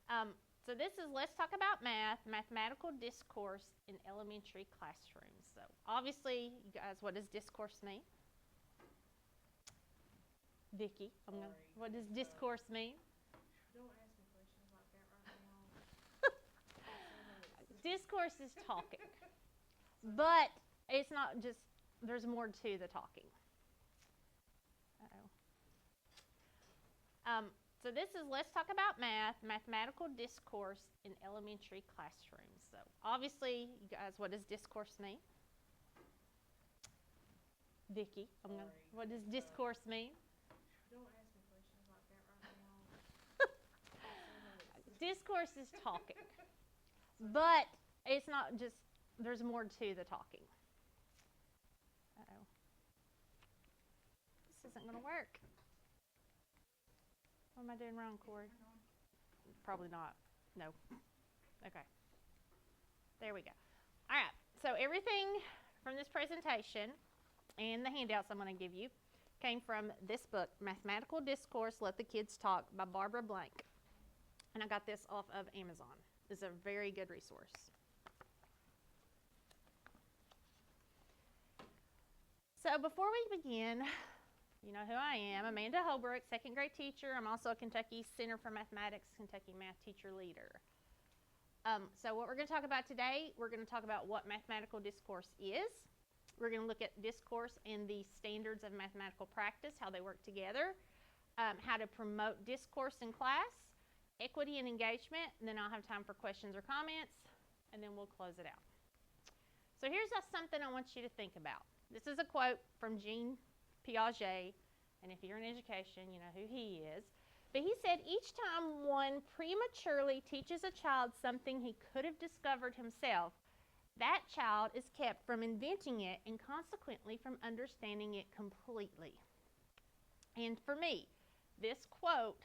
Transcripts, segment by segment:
So this is Let's Talk About Math, Mathematical Discourse in Elementary Classrooms. So obviously, you guys, what does discourse mean? Vicki, what does discourse mean? Don't ask me questions like that right now. Discourse is talking, but it's not just, there's more to the talking. So this is Let's Talk About Math, Mathematical Discourse in Elementary Classrooms. So obviously, you guys, what does discourse mean? Vicki, what does discourse mean? Don't ask me questions like that right now. Discourse is talking, but it's not just, there's more to the talking. This isn't going to work. What am I doing wrong, Corey? Probably not. No. Okay. There we go. All right. So everything from this presentation and the handouts I'm going to give you came from this book, Mathematical Discourse, Let the Kids Talk by Barbara Blank. And I got this off of Amazon. It's a very good resource. So before we begin, you know who I am, Amanda Holbrook, second grade teacher. I'm also a Kentucky Center for Mathematics, Kentucky math teacher leader. So what we're going to talk about today, we're going to talk about what mathematical discourse is. We're going to look at discourse and the standards of mathematical practice, how they work together, how to promote discourse in class, equity and engagement, and then I'll have time for questions or comments, and then we'll close it out. So here's something I want you to think about. This is a quote from Jean Piaget, and if you're in education, you know who he is. But he said, each time one prematurely teaches a child something he could have discovered himself, that child is kept from inventing it and consequently from understanding it completely. And for me, this quote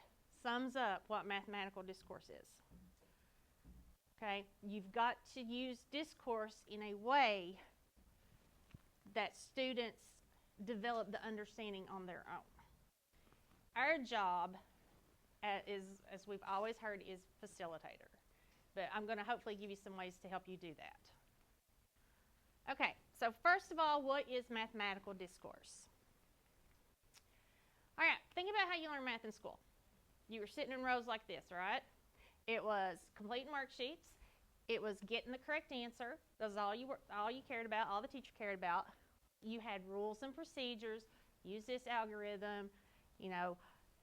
sums up what mathematical discourse is. Okay, you've got to use discourse in a way that students develop the understanding on their own. Our job is, as we've always heard, is facilitator. But I'm going to hopefully give you some ways to help you do that. Okay, so first of all, what is mathematical discourse? All right, think about how you learn math in school. You were sitting in rows like this, right? It was completing worksheets. It was getting the correct answer. That was all you cared about, all the teacher cared about. You had rules and procedures. Use this algorithm. You know,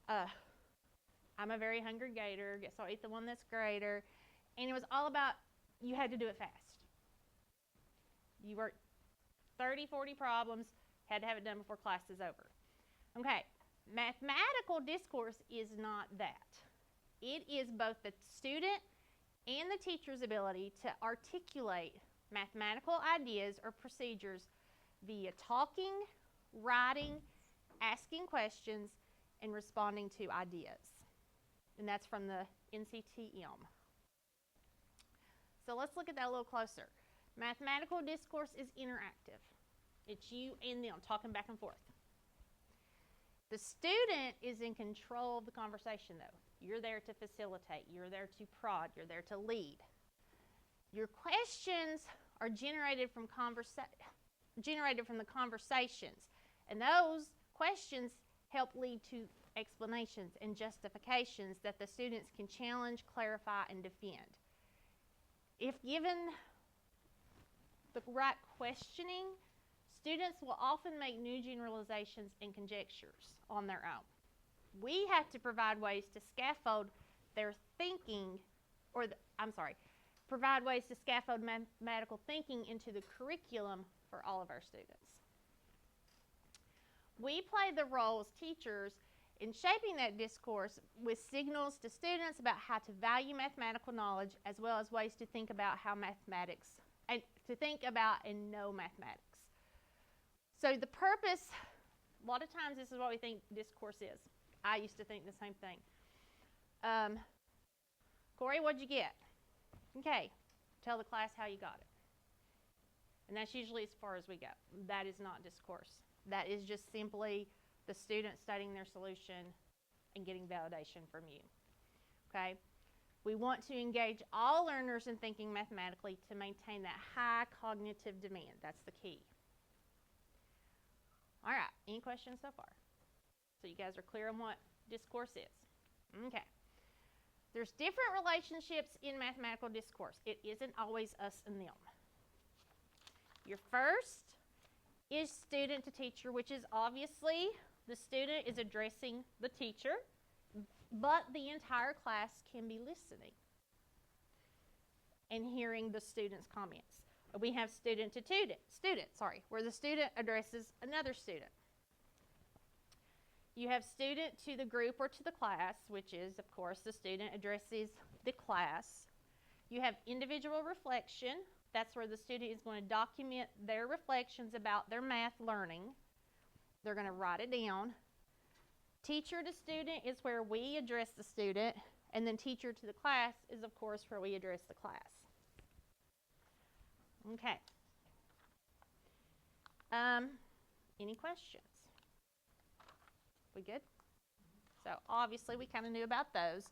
I'm a very hungry gator, so I'll eat the one that's greater. And it was all about, you had to do it fast. You worked 30, 40 problems, had to have it done before class is over. Okay, mathematical discourse is not that. It is both the student and the teacher's ability to articulate mathematical ideas or procedures via talking, writing, asking questions, and responding to ideas. And that's from the NCTM. So let's look at that a little closer. Mathematical discourse is interactive. It's you and them talking back and forth. The student is in control of the conversation, though. You're there to facilitate. You're there to prod. You're there to lead. Your questions are generated from the conversations. And those questions help lead to explanations and justifications that the students can challenge, clarify, and defend. If given the right questioning, students will often make new generalizations and conjectures on their own. We have to provide ways to scaffold their thinking, provide ways to scaffold mathematical thinking into the curriculum for all of our students. We play the role as teachers in shaping that discourse with signals to students about how to value mathematical knowledge, as well as ways to think about how mathematics, and to think about and know mathematics. So the purpose, a lot of times this is what we think discourse is. I used to think the same thing. Corey, what'd you get? Okay, tell the class how you got it. And that's usually as far as we go. That is not discourse. That is just simply the student studying their solution and getting validation from you. Okay? We want to engage all learners in thinking mathematically to maintain that high cognitive demand. That's the key. All right, any questions so far? So you guys are clear on what discourse is? Okay. There's different relationships in mathematical discourse. It isn't always us and them. Your first is student to teacher, which is obviously the student is addressing the teacher, but the entire class can be listening and hearing the student's comments. We have student to student, where the student addresses another student. You have student to the group or to the class, which is, of course, the student addresses the class. You have individual reflection. That's where the student is going to document their reflections about their math learning. They're going to write it down. Teacher to student is where we address the student, and then teacher to the class is, of course, where we address the class. Okay. Any questions? We good? So obviously we kind of knew about those,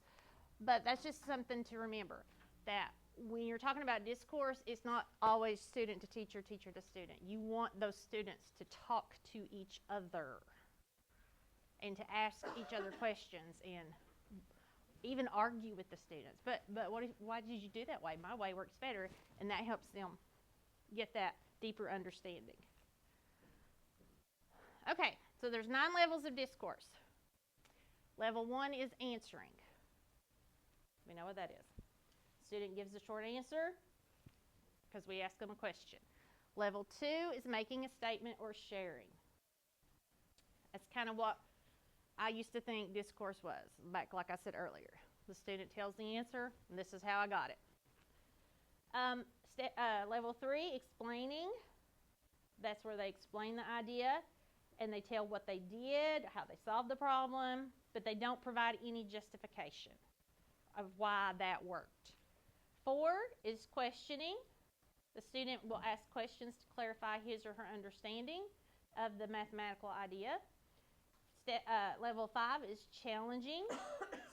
but that's just something to remember, that when you're talking about discourse, it's not always student to teacher, teacher to student. You want those students to talk to each other and to ask each other questions and even argue with the students. But why did you do that way? My way works better, and that helps them get that deeper understanding. Okay, so there's 9 levels of discourse. Level 1 is answering. We know what that is. Student gives a short answer because we ask them a question. Level 2 is making a statement or sharing. That's kind of what I used to think discourse was, back like I said earlier. The student tells the answer, and this is how I got it. Level 3, explaining. That's where they explain the idea, and they tell what they did, how they solved the problem, but they don't provide any justification of why that worked. 4 is questioning. The student will ask questions to clarify his or her understanding of the mathematical idea. Level 5 is challenging.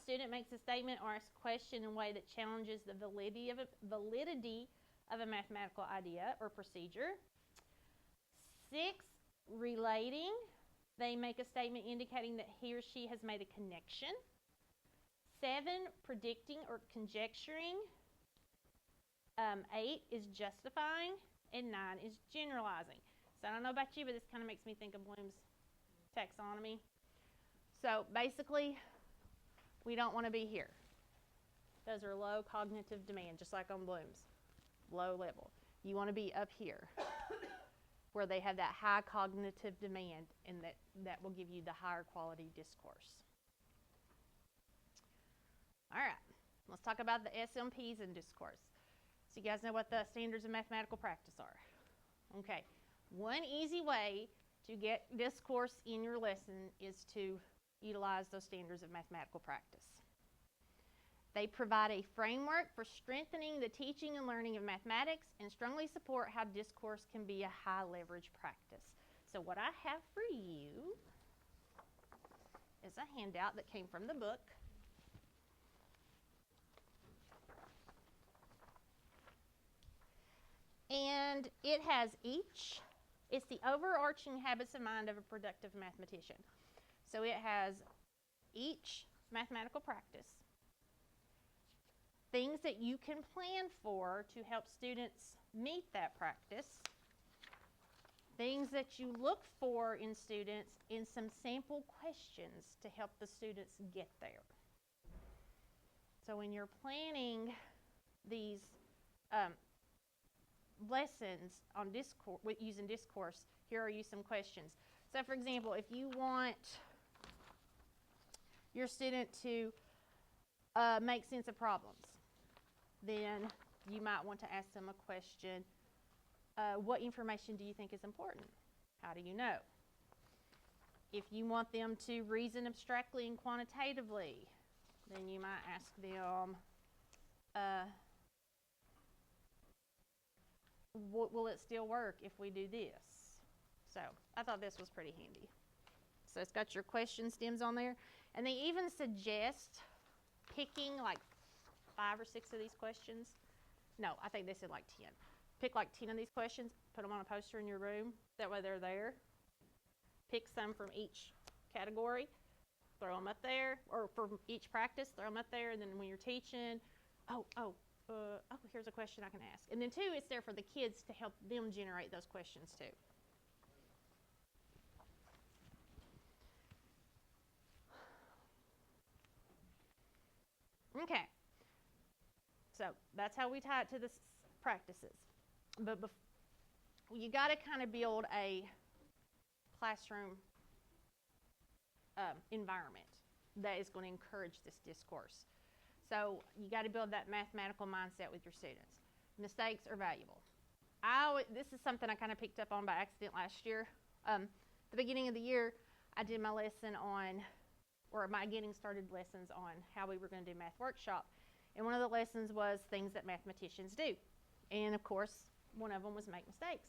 Student makes a statement or asks a question in a way that challenges the validity of a mathematical idea or procedure. 6, relating. They make a statement indicating that he or she has made a connection. 7, predicting or conjecturing. 8 is justifying, and 9 is generalizing. So I don't know about you, but this kind of makes me think of Bloom's taxonomy. So basically, we don't want to be here. Those are low cognitive demand, just like on Bloom's, low level. You want to be up here, where they have that high cognitive demand, and that will give you the higher quality discourse. All right, let's talk about the SMPs in discourse. So you guys know what the standards of mathematical practice are. Okay, one easy way to get discourse in your lesson is to utilize those standards of mathematical practice. They provide a framework for strengthening the teaching and learning of mathematics and strongly support how discourse can be a high leverage practice. So what I have for you is a handout that came from the book. And it has it's the overarching habits of mind of a productive mathematician. So it has each mathematical practice, things that you can plan for to help students meet that practice, things that you look for in students, and some sample questions to help the students get there. So when you're planning these lessons on discourse, using discourse, here are some questions. So for example, if you want your student to make sense of problems, then you might want to ask them a question. What information do you think is important? How do you know? If you want them to reason abstractly and quantitatively, then you might ask them, will it still work if we do this? So I thought this was pretty handy. So it's got your question stems on there. And they even suggest picking like 5 or 6 of these questions. No, I think they said like 10. Pick like 10 of these questions, put them on a poster in your room. That way they're there. Pick some from each category, throw them up there, or from each practice, throw them up there, and then when you're teaching, here's a question I can ask. And then 2, it's there for the kids to help them generate those questions too. Okay, so that's how we tie it to the practices. But you got to kind of build a classroom environment that is going to encourage this discourse. So you got to build that mathematical mindset with your students. Mistakes are valuable. This is something I kind of picked up on by accident last year. The beginning of the year, I did my lesson on, or my getting started lessons on how we were going to do math workshop. And one of the lessons was things that mathematicians do. And of course, one of them was make mistakes.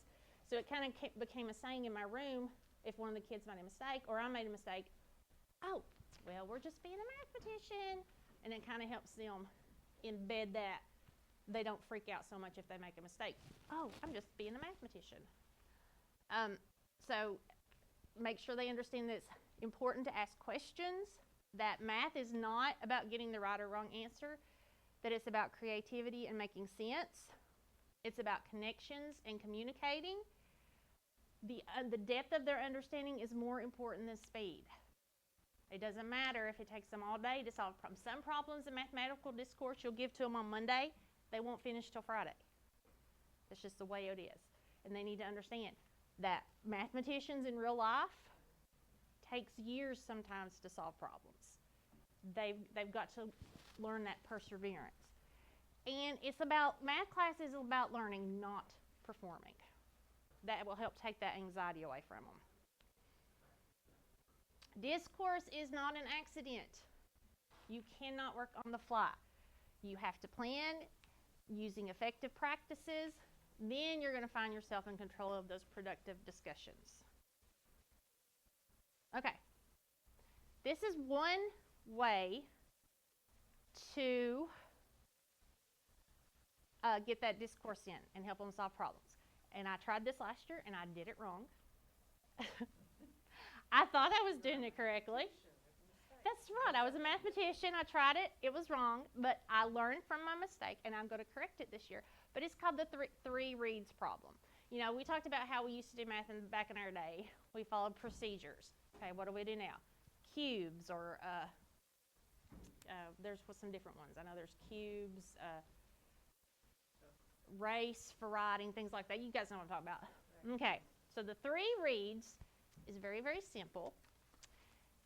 So it kind of became a saying in my room, if one of the kids made a mistake or I made a mistake, oh, well, we're just being a mathematician. And it kind of helps them embed that. They don't freak out so much if they make a mistake. Oh, I'm just being a mathematician. So make sure they understand that it's important to ask questions, that math is not about getting the right or wrong answer, that it's about creativity and making sense. It's about connections and communicating. The depth of their understanding is more important than speed. It doesn't matter if it takes them all day to solve problems. Some problems in mathematical discourse you'll give to them on Monday, they won't finish till Friday. That's just the way it is. And they need to understand that mathematicians in real life takes years sometimes to solve problems. They've got to learn that perseverance. And math class is about learning, not performing. That will help take that anxiety away from them. Discourse is not an accident. You cannot work on the fly. You have to plan using effective practices. Then you're going to find yourself in control of those productive discussions. Okay. This is one way to get that discourse in and help them solve problems. And I tried this last year and I did it wrong. I thought I was doing it correctly. That's right. I was a mathematician. I tried it. It was wrong. But I learned from my mistake, and I'm going to correct it this year. But it's called the three reads problem. You know, we talked about how we used to do math back in our day. We followed procedures. Okay, what do we do now? Cubes, or there's some different ones. I know there's cubes, race for writing, things like that. You guys know what I'm talking about. Okay, so the 3 reads is very, very simple.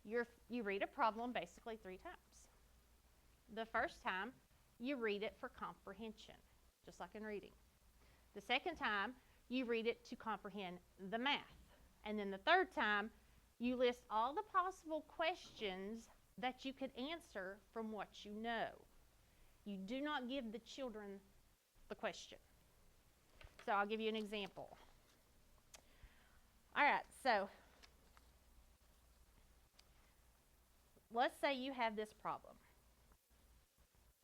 You read a problem basically 3 times. The first time, you read it for comprehension, just like in reading. The second time, you read it to comprehend the math. And then the third time, you list all the possible questions that you could answer from what you know. You do not give the children the question. So I'll give you an example. All right, so let's say you have this problem.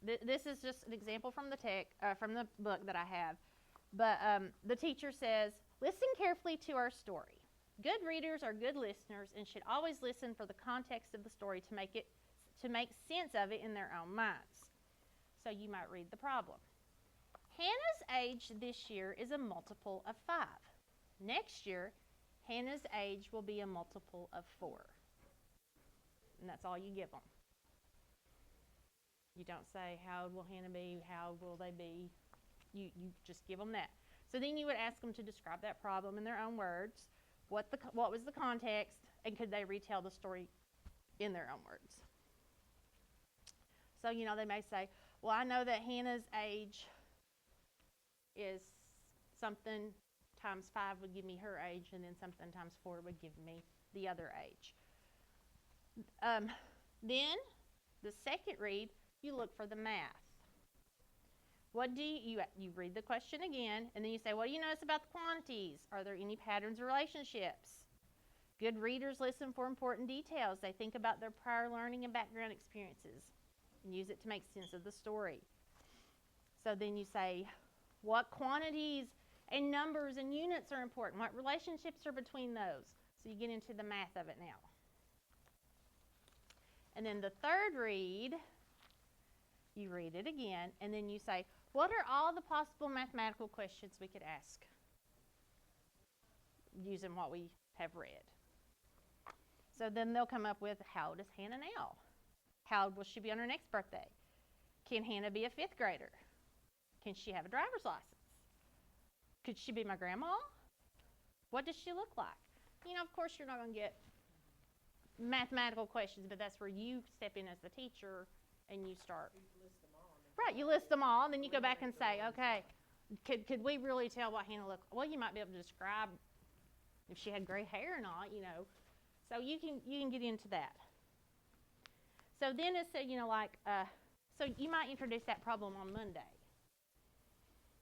This is just an example from the book that I have. But the teacher says, listen carefully to our story. Good readers are good listeners and should always listen for the context of the story to make sense of it in their own minds. So you might read the problem. Hannah's age this year is a multiple of 5. Next year, Hannah's age will be a multiple of 4. And that's all you give them. You don't say, how old will Hannah be? How old will they be? You just give them that. So then you would ask them to describe that problem in their own words. What was the context? And could they retell the story in their own words? So, they may say, well, I know that Hannah's age is something times 5 would give me her age, and then something times 4 would give me the other age. Then, the second read, you look for the math. What do you read the question again, and then you say, what do you notice about the quantities? Are there any patterns or relationships? Good readers listen for important details. They think about their prior learning and background experiences and use it to make sense of the story. So then you say, what quantities and numbers and units are important? What relationships are between those? So you get into the math of it now. And then the third read, you read it again, and then you say, what are all the possible mathematical questions we could ask using what we have read? So then they'll come up with, how old is Hannah now? How old will she be on her next birthday? Can Hannah be a 5th grader? Can she have a driver's license? Could she be my grandma? What does she look like? You know, of course, you're not going to get mathematical questions, but that's where you step in as the teacher and you start. You list them all. Right, you list them all, and then you go back and say, okay, could we really tell what Hannah looked like? Well, you might be able to describe if she had gray hair or not, you know. So you can get into that. So then it's, so you might introduce that problem on Monday.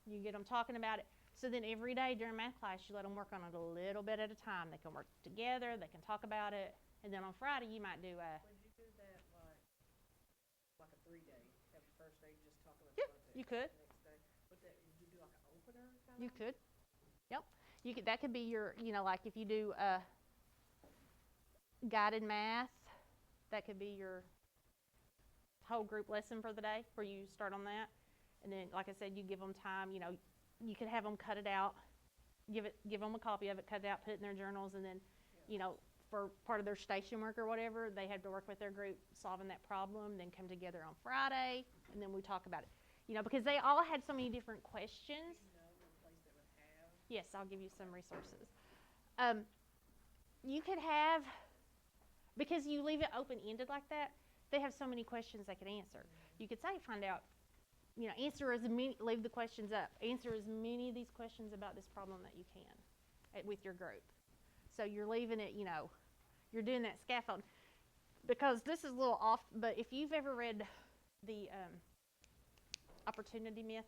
You get them talking about it. So then every day during math class, you let them work on it a little bit at a time. They can work together. They can talk about it. And then on Friday, you might do a... Would you do that like a 3-day? Have the first day just talk about Yeah, the subject. you could. The next day, would you do like an opener kind You of? could. Yep. You could. That could be your, like if you do guided math, that could be your whole group lesson for the day, where you start on that. And then, like I said, you give them time. You could have them cut it out, give them a copy of it, cut it out, put it in their journals, and then, for part of their station work or whatever, they had to work with their group solving that problem, then come together on Friday, and then we talk about it. Because they all had so many different questions. One place that would have. Yes, I'll give you some resources. You could have, because you leave it open-ended like that, they have so many questions they could answer. You could say, find out, answer as many, leave the questions up. Answer as many of these questions about this problem that you can with your group. So you're leaving it, you're doing that scaffold. Because this is a little off, but if you've ever read the Opportunity Myth,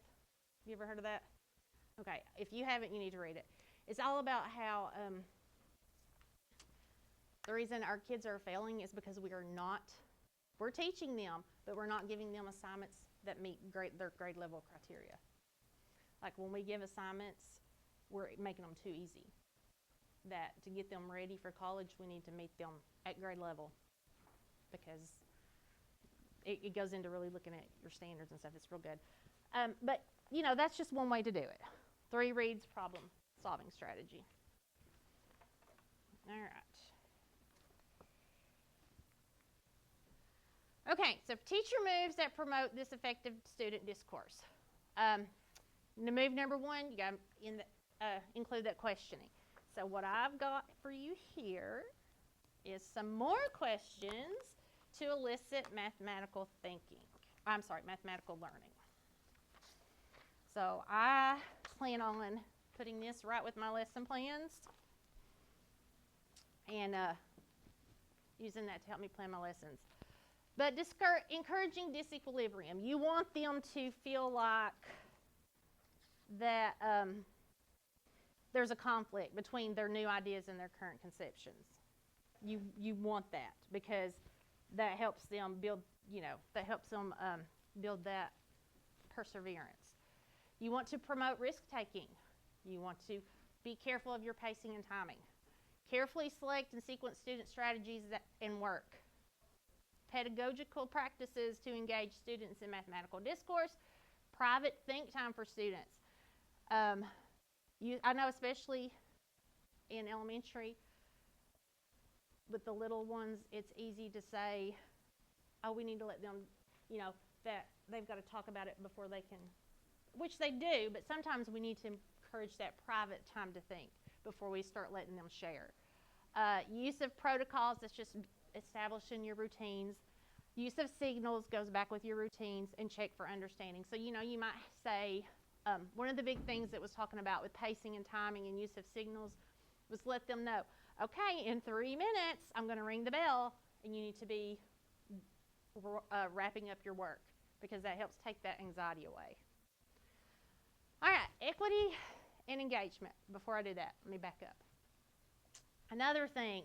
you ever heard of that? Okay, if you haven't, you need to read it. It's all about how the reason our kids are failing is because we're teaching them, but we're not giving them assignments that meet their grade level criteria. Like when we give assignments, we're making them too easy. That to get them ready for college, we need to meet them at grade level, because it goes into really looking at your standards and stuff. It's real good. But, that's just one way to do it. 3 reads, problem solving strategy. All right. Okay, so teacher moves that promote this effective student discourse. Move number 1, you got to include that questioning. So what I've got for you here is some more questions to elicit mathematical learning. So I plan on putting this right with my lesson plans and using that to help me plan my lessons. But encouraging disequilibrium. You want them to feel like that there's a conflict between their new ideas and their current conceptions. You want that, because that helps them build, build that perseverance. You want to promote risk-taking. You want to be careful of your pacing and timing. Carefully select and sequence student strategies and work. Pedagogical practices to engage students in mathematical discourse. Private think time for students. I know especially in elementary, with the little ones, it's easy to say, oh, we need to let them, that they've got to talk about it before they can, which they do, but sometimes we need to encourage that private time to think before we start letting them share. Use of protocols, that's just establishing your routines. Use of signals goes back with your routines, and check for understanding. So, you might say, one of the big things that was talking about with pacing and timing and use of signals was let them know, okay, in 3 minutes, I'm going to ring the bell, and you need to be wrapping up your work, because that helps take that anxiety away. All right, equity and engagement. Before I do that, let me back up. Another thing,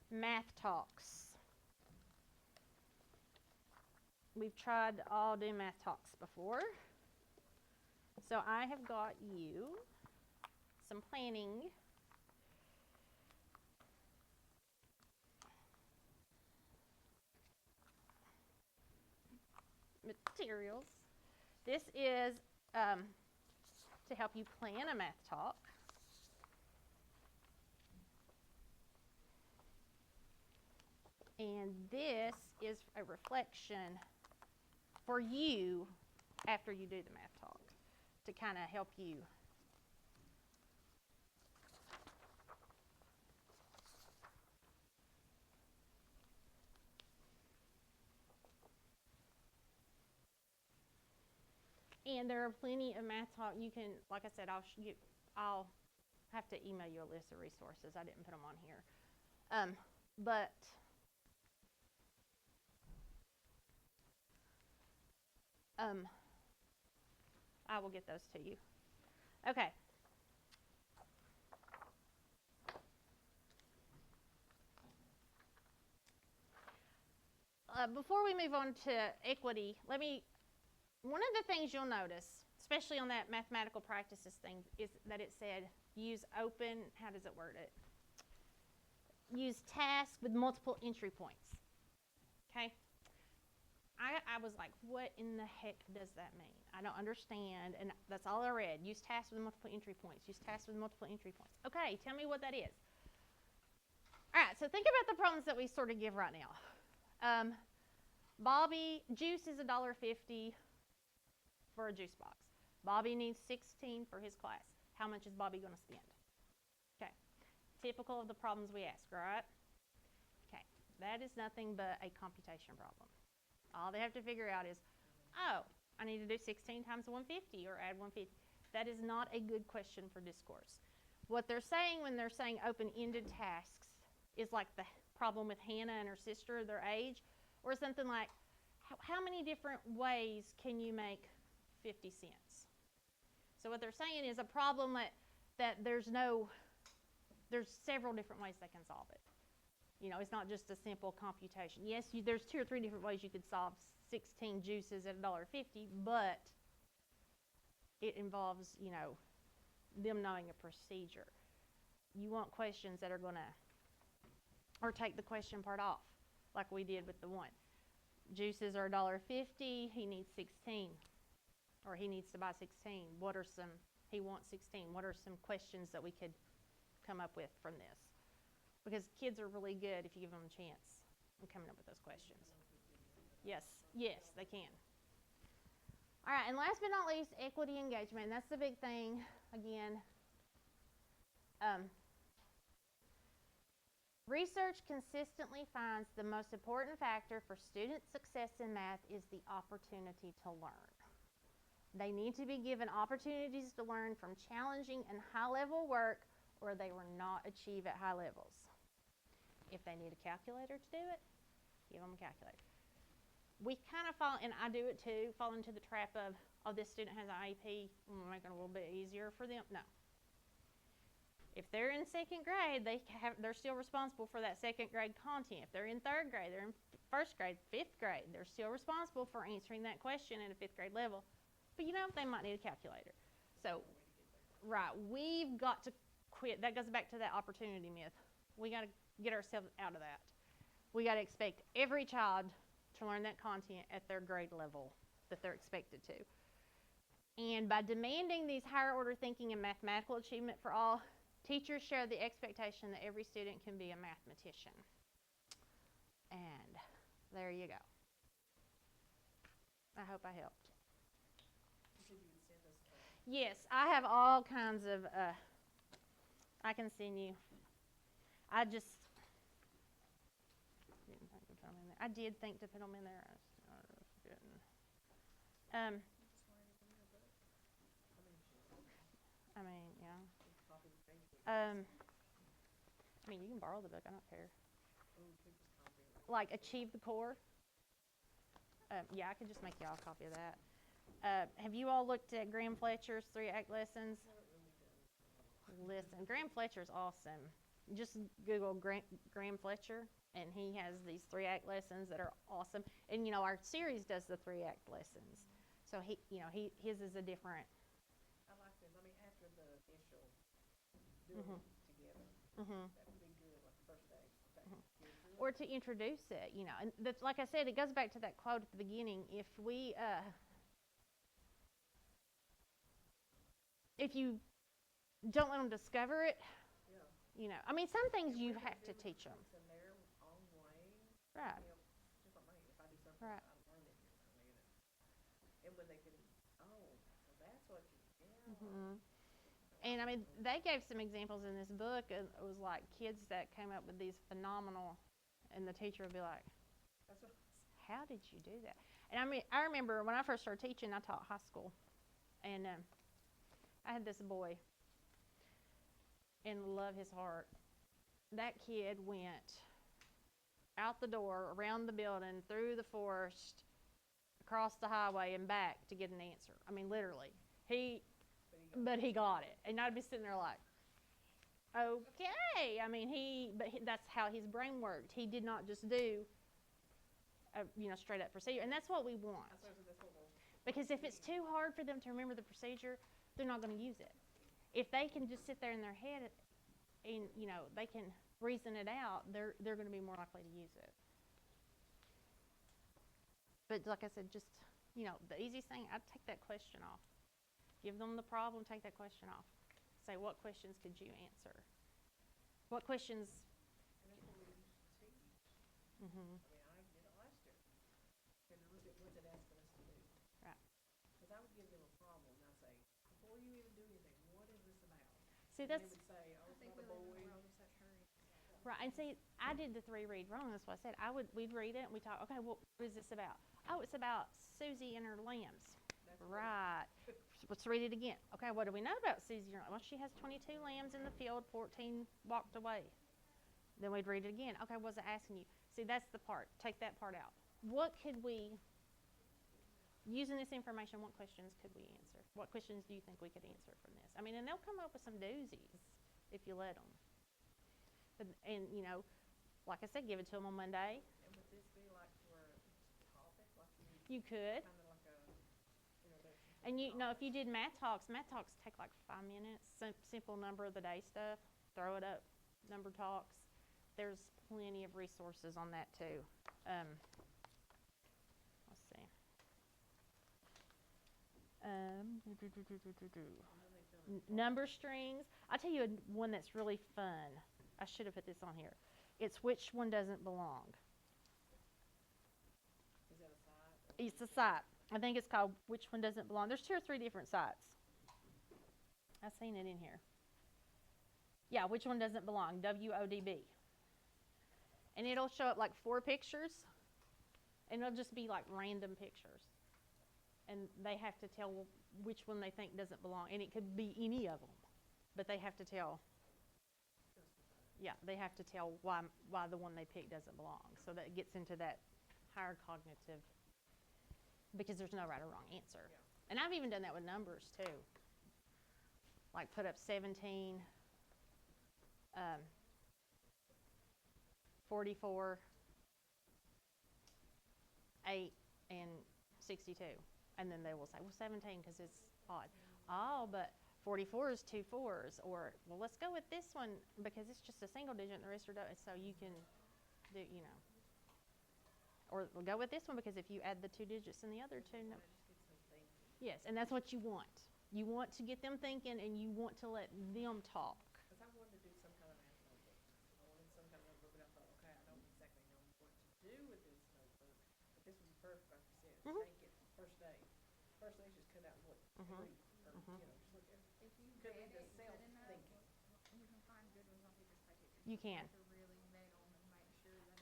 math talks. We've tried to all do math talks before. So I have got you some planning materials. This is to help you plan a math talk. And this is a reflection for you after you do the math talk to kind of help you. And there are plenty of math talk. You can, like I said, I'll have to email you a list of resources. I didn't put them on here. But I will get those to you. Okay. Before we move on to equity, one of the things you'll notice, especially on that mathematical practices thing, is that it said use open, how does it word it? Use tasks with multiple entry points. Okay? I was like, what in the heck does that mean? I don't understand, and that's all I read. Use tasks with multiple entry points. Use tasks with multiple entry points. Okay, tell me what that is. All right, so think about the problems that we sort of give right now. Bobby, juice is $1.50 for a juice box. Bobby needs 16 for his class. How much is Bobby going to spend? Okay, typical of the problems we ask, right? Okay, that is nothing but a computation problem. All they have to figure out is, oh, I need to do 16 times 150 or add 150. That is not a good question for discourse. What they're saying when they're saying open-ended tasks is like the problem with Hannah and her sister, their age, or something like, how many different ways can you make 50 cents? So what they're saying is a problem that there's several different ways they can solve it. You know, it's not just a simple computation. Yes, there's 2 or 3 different ways you could solve 16 juices at $1.50, but it involves, you know, them knowing a procedure. You want questions that are going to, or take the question part off, like we did with the one. Juices are $1.50, he needs 16, or he needs to buy 16. He wants 16. What are some questions that we could come up with from this? Because kids are really good if you give them a chance in coming up with those questions. Yes, they can. All right, and last but not least, equity engagement. That's the big thing. Again, research consistently finds the most important factor for student success in math is the opportunity to learn. They need to be given opportunities to learn from challenging and high-level work, or they will not achieve at high levels. If they need a calculator to do it, give them a calculator. We kind of fall, and I do it too, fall into the trap of, oh, this student has an IEP, I'm going to make it a little bit easier for them. No. If they're in second grade, they're still responsible for that second grade content. If they're in third grade, they're in first grade, fifth grade, they're still responsible for answering that question at a fifth grade level. But you know, they might need a calculator. So, right, we've got to quit. That goes back to that opportunity myth. We got to get ourselves out of that. We got to expect every child to learn that content at their grade level that they're expected to. And by demanding these higher order thinking and mathematical achievement for all, teachers share the expectation that every student can be a mathematician. And there you go. I hope I helped. You said you would send us Yes, I have all kinds of, I can send you. I just didn't think to put them in there. I did think to put them in there. I just didn't. just wanted to give me a book. I mean, yeah. Copy the Facebook. I mean, you can borrow the book. I don't care. Oh, we could just copy it. Like Achieve the Core. Yeah, I could just make y'all a copy of that. Have you all looked at Graham Fletcher's 3-act lessons? Listen, Graham Fletcher's awesome. Just Google Graham Fletcher, and he has these 3-act lessons that are awesome. And you know, our series does the 3-act lessons, so his is a different do them Mhm. together. Mhm. That would be good, like the first day. Okay, get it through Or it. to introduce it, you know, and that's, like I said, it goes back to that quote at the beginning. If you don't let them discover it, Yeah. you know, I mean, some things And you when have they're to doing teach them. tricks in their own way, Right. you know, just like me, if I do something, Right. I learn it differently, and when they can, oh, well, that's what you, yeah. Mhm. And I mean, they gave some examples in this book. And it was like kids that came up with these phenomenal, and the teacher would be like, That's what, "How did you do that?" And I mean, I remember when I first started teaching, I taught high school, and I had this boy, and love his heart. That kid went out the door, around the building, through the forest, across the highway, and back to get an answer. I mean, literally, but he got it, and I'd be sitting there like, okay. I mean, that's how his brain worked. He did not just do a straight up procedure, and that's what we want. that's what we'll. Because if it's too hard for them to remember the procedure, they're not going to use it. If they can just sit there in their head and they can reason it out, they're going to be more likely to use it. But like I said, just the easiest thing, I'd take that question off. Give them the problem, take that question off. Say, what questions could you answer? What questions? And that's what we used to teach. Mhm. I mean, I did it last year. And what's it asking us to do? Right. Because I would give them a problem, and I'd say, before you even do anything, what is this about? See, And that's they would say, oh, I it's think about we a live in boy. a world of such hurry. right. And see, I did the 3 read wrong. That's what I said. We'd read it and we talk. Okay, what is this about? Oh, it's about Susie and her lambs. That's Right. Let's read it again. Okay, what do we know about Susie? Well, she has 22 lambs in the field, 14 walked away. Then we'd read it again. Okay, what was it asking you? See, that's the part. Take that part out. What could we, using this information, what questions could we answer? What questions do you think we could answer from this? I mean, and they'll come up with some doozies if you let them. And like I said, give it to them on Monday. And would this be like for a topic, like You could. kind of like a introduction? And if you did math talks take like 5 minutes. Simple number of the day stuff. Throw it up. Number talks. There's plenty of resources on that too. Let's see. Number strings. I'll tell you one that's really fun. I should have put this on here. It's which one doesn't belong. Is that a site? It's a site. I think it's called Which One Doesn't Belong. There's 2 or 3 different sites. I've seen it in here. Yeah, Which One Doesn't Belong, WODB. And it'll show up like 4 pictures, and it'll just be like random pictures. And they have to tell which one they think doesn't belong. And it could be any of them, but they have to tell. Yeah, they have to tell why the one they picked doesn't belong. So that gets into that higher cognitive, because there's no right or wrong answer. Yeah. And I've even done that with numbers too. Like put up 17, 44, 8, and 62. And then they will say, well, 17 because it's odd. Oh, but 44 is 2 4s. Or, well, let's go with this one because it's just a single digit and the rest are double. So you can do, Or we'll go with this one because if you add the 2 digits in the other 2, no. Just get some thinking. Yes, and that's what you want. You want to get them thinking, and you want to let them talk. Because I wanted to do some kind of math notebook. I wanted some kind of notebook, but I thought, okay, I don't exactly know what to do with this notebook. But this would be perfect, like you said. Mhm. Take it first day. First day, just cut out what Mhm. read, or just look at it. If you Could be read the it and put in self-thinking. notes, you can find good ones on people's pages. You can. have to really vet them and make sure that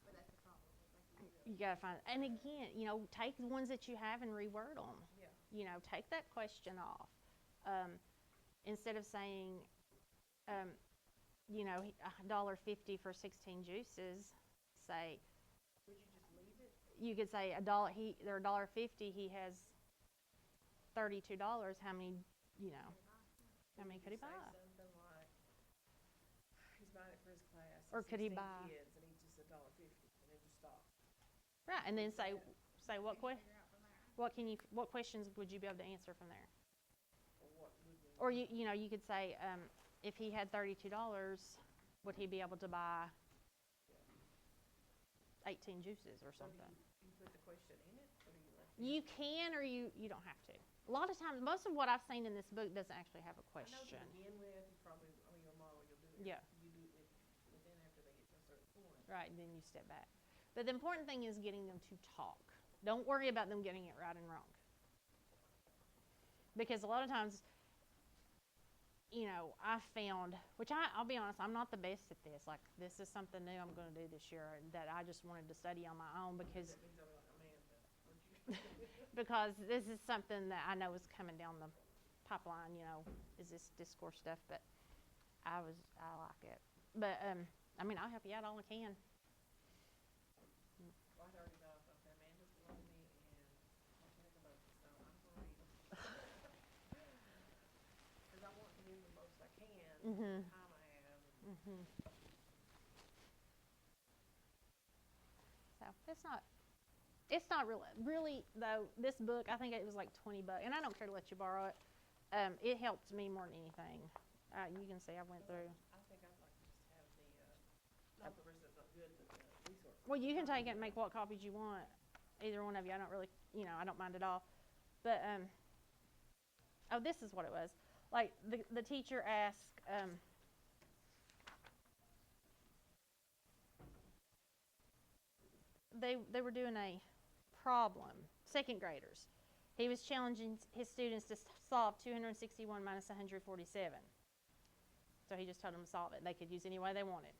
but that's the problem. Like You got to find, and again, take the ones that you have and reword them. Yeah. Take that question off. Instead of saying, $1.50 for 16 juices, say, Would you just leave it? you could say they're $1.50. He has $32. How many, how many could he buy? Say something like, he's buying it for his class. Or could he 16 buy- kids, and he's just $1.50, and then just stop. Right, and then say what figure out from there. what questions would you be able to answer from there? Or what would we? Or you could say, if he had $32, would he be able to buy 18 juices or So do something? you put the question in it, or do you let? You can, or you don't have to. A lot of times, most of what I've seen in this book doesn't actually have a I know question. to begin with, you probably, I mean, your model, you'll do it. Yeah. You do it with then after they get to a certain point. Right, and then you step back. But the important thing is getting them to talk. Don't worry about them getting it right and wrong. Because a lot of times, I found, which I'll be honest, I'm not the best at this. Like, this is something new I'm going to do this year that I just wanted to study on my own because That means I'll be like, Amanda, what'd you? because this is something that I know is coming down the pipeline, is this discourse stuff, but I like it. But, I'll help you out all I can. Well, I'd already got, okay, Amanda's below me, and I'll take a vote, so I'm gonna read them. Cause I want to do the most I can, with the time I have, and So it's not really though. This book, I think it was like $20, and I don't care to let you borrow it. It helped me more than anything. You can see I went through. I think I'd like to just have not the rest of it's not good, but the resource. Well, you can take it and make what copies you want. Either one of you. I don't really, I don't mind at all. But this is what it was. Like the teacher asked. They were doing a problem. Second graders. He was challenging his students to solve 261 minus 147. So he just told them to solve it. They could use any way they wanted.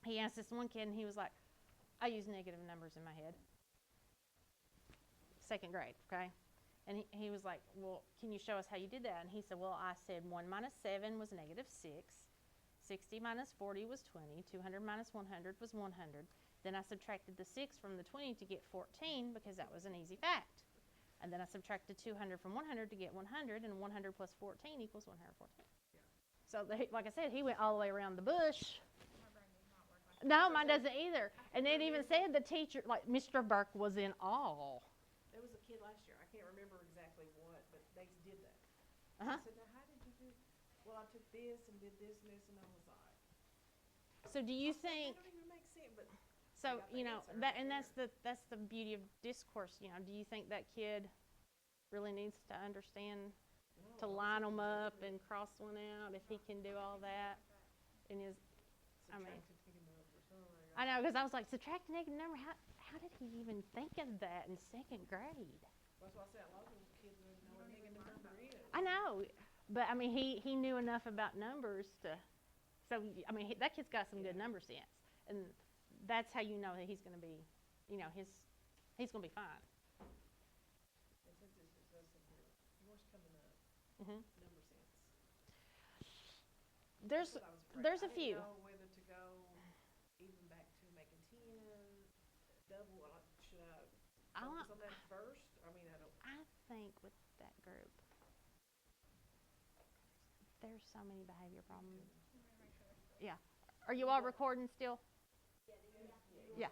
He asked this one kid, and he was like, I use negative numbers in my head. Second grade, okay? And he was like, well, can you show us how you did that? And he said, well, I said 1 minus 7 was negative 6. 60 minus 40 was 20. 200 minus 100 was 100. Then I subtracted the 6 from the 20 to get 14 because that was an easy fact. And then I subtracted 200 from 100 to get 100, and 100 plus 14 equals 114. Yeah. So, like I said, he went all the way around the bush. My brain does not work like No, mine doesn't either. And it even said the teacher, like Mr. Burke, was in awe. There was a kid last year, I can't remember exactly what, but they did that. Uh-huh. I said, now how did you do? Well, I took this and did this and this, and I was like, So do you that think? don't even make sense, but So got the answer that, right and that's the beauty of discourse. Do you think that kid really needs to understand no, to line them up and cross one out if he can do all that in his? I mean, subtracted negative numbers. Oh my I God. know, because I was like, subtract a negative number. How did he even think of that in second grade? That's why I said a lot of those kids don't even know what a negative number is. I know, but he knew enough about numbers to. So that kid's got some good number sense, and that's how you know that he's going to be, he's going to be fine. And since this is us in here, yours coming up, Hmm. number sense. There's That's what I was afraid. there's a I few. didn't know whether to go even back to making 10, double. Should I I focus on that first? I mean, I don't. I think with that group, there's so many behavior problems. I'm gonna make sure they're still. Are you all recording still? Yeah.